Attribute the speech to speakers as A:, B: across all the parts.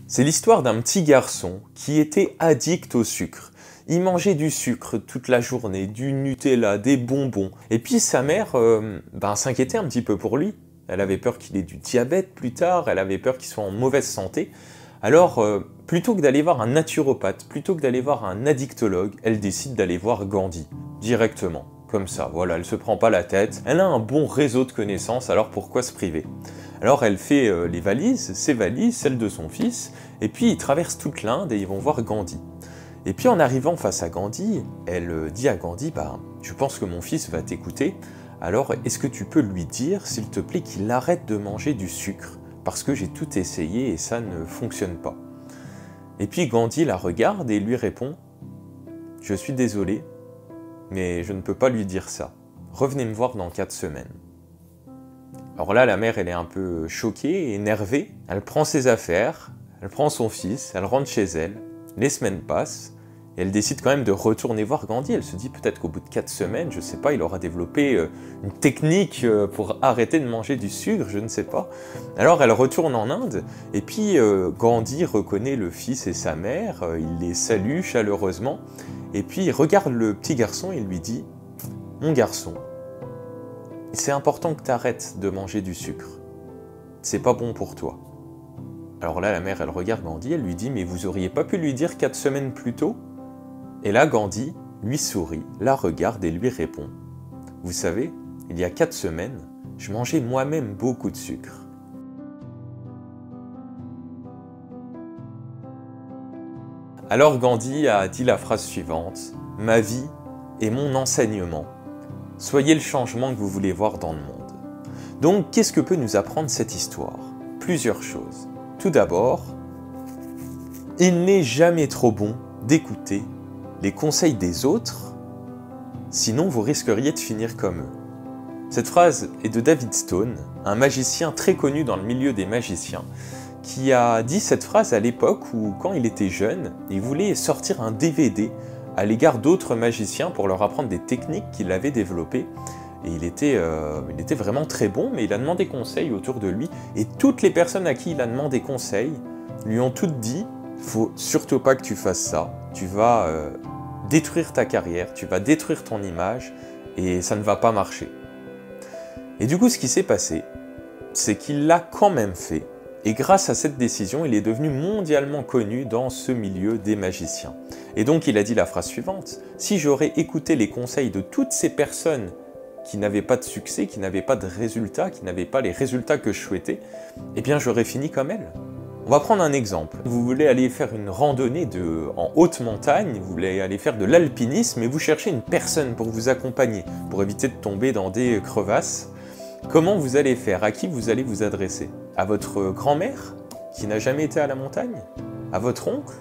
A: C'est l'histoire d'un petit garçon qui était addict au sucre. Il mangeait du sucre toute la journée, du Nutella, des bonbons. Et puis sa mère s'inquiétait un petit peu pour lui. Elle avait peur qu'il ait du diabète plus tard, elle avait peur qu'il soit en mauvaise santé. Alors, plutôt que d'aller voir un naturopathe, plutôt que d'aller voir un addictologue, elle décide d'aller voir Gandhi, directement. Comme ça, voilà, elle se prend pas la tête, elle a un bon réseau de connaissances, alors pourquoi se priver? Alors elle fait les valises, ses valises, celles de son fils, et puis ils traversent toute l'Inde et ils vont voir Gandhi. Et puis en arrivant face à Gandhi, elle dit à Gandhi, je pense que mon fils va t'écouter, alors est-ce que tu peux lui dire, s'il te plaît, qu'il arrête de manger du sucre? Parce que j'ai tout essayé et ça ne fonctionne pas. Et puis Gandhi la regarde et lui répond, je suis désolé, mais je ne peux pas lui dire ça. Revenez me voir dans 4 semaines. Alors là, la mère, elle est un peu choquée, énervée. Elle prend ses affaires, elle prend son fils, elle rentre chez elle. Les semaines passent, et elle décide quand même de retourner voir Gandhi. Elle se dit peut-être qu'au bout de 4 semaines, je ne sais pas, il aura développé une technique pour arrêter de manger du sucre, je ne sais pas. Alors elle retourne en Inde, et puis Gandhi reconnaît le fils et sa mère, il les salue chaleureusement, et puis il regarde le petit garçon et il lui dit « Mon garçon, c'est important que tu arrêtes de manger du sucre. C'est pas bon pour toi. » Alors là, la mère, elle regarde Gandhi, elle lui dit « Mais vous auriez pas pu lui dire 4 semaines plus tôt ?» Et là, Gandhi lui sourit, la regarde et lui répond « Vous savez, il y a 4 semaines, je mangeais moi-même beaucoup de sucre. » Alors Gandhi a dit la phrase suivante « Ma vie est mon enseignement. Soyez le changement que vous voulez voir dans le monde. » Donc, qu'est-ce que peut nous apprendre cette histoire? Plusieurs choses. Tout d'abord, il n'est jamais trop bon d'écouter les conseils des autres, sinon vous risqueriez de finir comme eux. Cette phrase est de David Stone, un magicien très connu dans le milieu des magiciens, qui a dit cette phrase à l'époque où, quand il était jeune, il voulait sortir un DVD à l'égard d'autres magiciens pour leur apprendre des techniques qu'il avait développées. Et il était vraiment très bon, mais il a demandé conseil autour de lui. Et toutes les personnes à qui il a demandé conseil lui ont toutes dit « Faut surtout pas que tu fasses ça. Tu vas détruire ta carrière, tu vas détruire ton image et ça ne va pas marcher. » Et du coup, ce qui s'est passé, c'est qu'il l'a quand même fait. Et grâce à cette décision, il est devenu mondialement connu dans ce milieu des magiciens. Et donc il a dit la phrase suivante, « Si j'aurais écouté les conseils de toutes ces personnes qui n'avaient pas de succès, qui n'avaient pas de résultats, qui n'avaient pas les résultats que je souhaitais, eh bien j'aurais fini comme elles. » On va prendre un exemple. Vous voulez aller faire une randonnée en haute montagne, vous voulez aller faire de l'alpinisme et vous cherchez une personne pour vous accompagner, pour éviter de tomber dans des crevasses. Comment vous allez faire? À qui vous allez vous adresser? À votre grand-mère, qui n'a jamais été à la montagne? À votre oncle,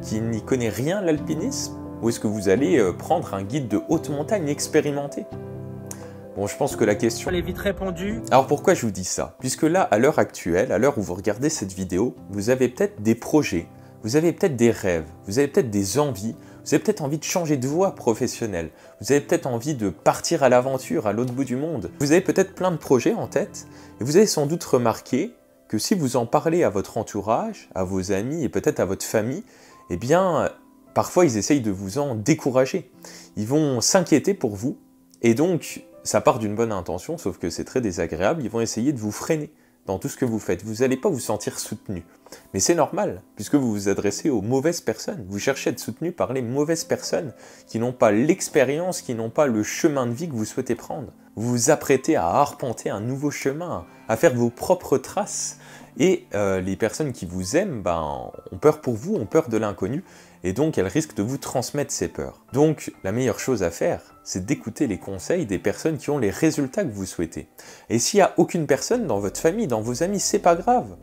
A: qui n'y connaît rien l'alpinisme? Ou est-ce que vous allez prendre un guide de haute montagne expérimenté? Bon, je pense que la question...
B: Elle est vite répondue.
A: Alors pourquoi je vous dis ça? Puisque là, à l'heure actuelle, à l'heure où vous regardez cette vidéo, vous avez peut-être des projets, vous avez peut-être des rêves, vous avez peut-être des envies, vous avez peut-être envie de changer de voie professionnelle, vous avez peut-être envie de partir à l'aventure à l'autre bout du monde, vous avez peut-être plein de projets en tête, et vous avez sans doute remarqué que si vous en parlez à votre entourage, à vos amis et peut-être à votre famille, eh bien, parfois ils essayent de vous en décourager. Ils vont s'inquiéter pour vous, et donc, ça part d'une bonne intention, sauf que c'est très désagréable, ils vont essayer de vous freiner dans tout ce que vous faites. Vous n'allez pas vous sentir soutenu. Mais c'est normal, puisque vous vous adressez aux mauvaises personnes. Vous cherchez à être soutenu par les mauvaises personnes qui n'ont pas l'expérience, qui n'ont pas le chemin de vie que vous souhaitez prendre. Vous vous apprêtez à arpenter un nouveau chemin, à faire vos propres traces. Et les personnes qui vous aiment ont peur pour vous, ont peur de l'inconnu, et donc elles risquent de vous transmettre ces peurs. Donc la meilleure chose à faire, c'est d'écouter les conseils des personnes qui ont les résultats que vous souhaitez. Et s'il n'y a aucune personne dans votre famille, dans vos amis, c'est pas grave.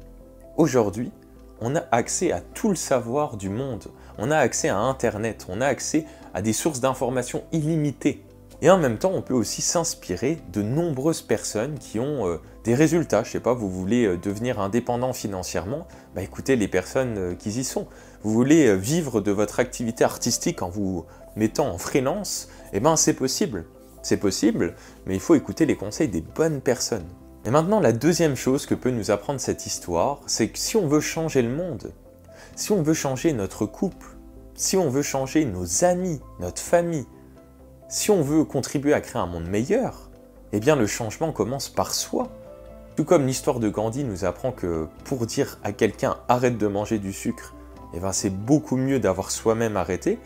A: Aujourd'hui, on a accès à tout le savoir du monde, on a accès à Internet, on a accès à des sources d'informations illimitées. Et en même temps, on peut aussi s'inspirer de nombreuses personnes qui ont des résultats. Je sais pas, vous voulez devenir indépendant financièrement, écoutez les personnes qui y sont. Vous voulez vivre de votre activité artistique en vous mettant en freelance, c'est possible. C'est possible, mais il faut écouter les conseils des bonnes personnes. Et maintenant, la deuxième chose que peut nous apprendre cette histoire, c'est que si on veut changer le monde, Si on veut changer notre couple, si on veut changer nos amis, notre famille, si on veut contribuer à créer un monde meilleur, eh bien le changement commence par soi. Tout comme l'histoire de Gandhi nous apprend que pour dire à quelqu'un « arrête de manger du sucre », eh bien c'est beaucoup mieux d'avoir soi-même arrêté.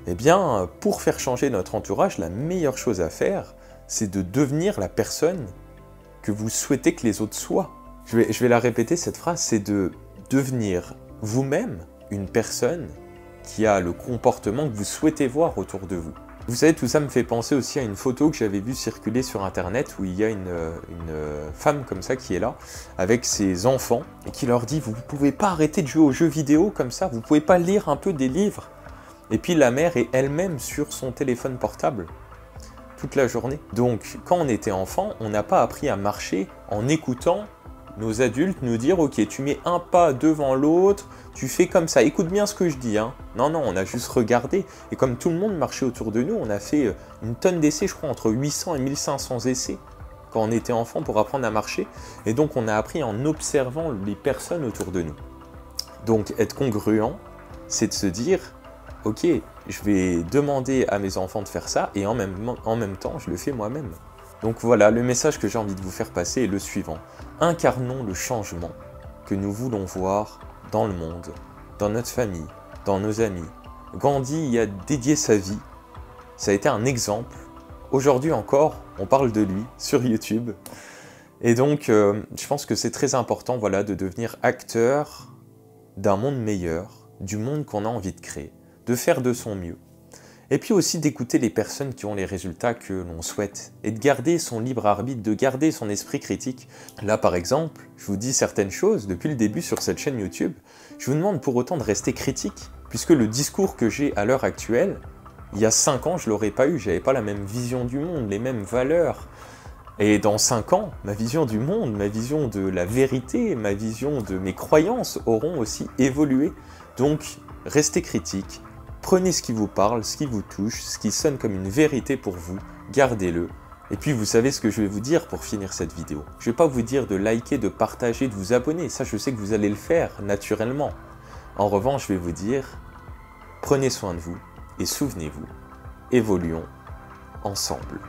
A: Eh bien, pour faire changer notre entourage, la meilleure chose à faire, c'est de devenir la personne que vous souhaitez que les autres soient. Je vais la répéter, cette phrase, c'est de devenir vous-même une personne qui a le comportement que vous souhaitez voir autour de vous. Vous savez, tout ça me fait penser aussi à une photo que j'avais vue circuler sur internet où il y a une femme comme ça qui est là, avec ses enfants, et qui leur dit « Vous ne pouvez pas arrêter de jouer aux jeux vidéo comme ça, vous ne pouvez pas lire un peu des livres ?» Et puis la mère est elle-même sur son téléphone portable toute la journée. Donc quand on était enfant, on n'a pas appris à marcher en écoutant nos adultes nous dire « Ok, tu mets un pas devant l'autre, tu fais comme ça, écoute bien ce que je dis. Hein. » Non, non, on a juste regardé. Et comme tout le monde marchait autour de nous, on a fait une tonne d'essais, je crois, entre 800 et 1500 essais quand on était enfant pour apprendre à marcher. Et donc on a appris en observant les personnes autour de nous. Donc être congruent, c'est de se dire « Ok, je vais demander à mes enfants de faire ça et en même temps, je le fais moi-même. » Donc voilà, le message que j'ai envie de vous faire passer est le suivant. Incarnons le changement que nous voulons voir dans le monde, dans notre famille, dans nos amis. Gandhi y a dédié sa vie, ça a été un exemple. Aujourd'hui encore, on parle de lui sur YouTube. Et donc, je pense que c'est très important voilà, de devenir acteur d'un monde meilleur, du monde qu'on a envie de créer, de faire de son mieux. Et puis aussi d'écouter les personnes qui ont les résultats que l'on souhaite, et de garder son libre arbitre, de garder son esprit critique. Là par exemple, je vous dis certaines choses depuis le début sur cette chaîne YouTube, je vous demande pour autant de rester critique, puisque le discours que j'ai à l'heure actuelle, il y a 5 ans je l'aurais pas eu, j'avais pas la même vision du monde, les mêmes valeurs. Et dans 5 ans, ma vision du monde, ma vision de la vérité, ma vision de mes croyances auront aussi évolué. Donc restez critique. Prenez ce qui vous parle, ce qui vous touche, ce qui sonne comme une vérité pour vous, gardez-le. Et puis vous savez ce que je vais vous dire pour finir cette vidéo. Je ne vais pas vous dire de liker, de partager, de vous abonner, ça je sais que vous allez le faire naturellement. En revanche, je vais vous dire, prenez soin de vous et souvenez-vous, évoluons ensemble.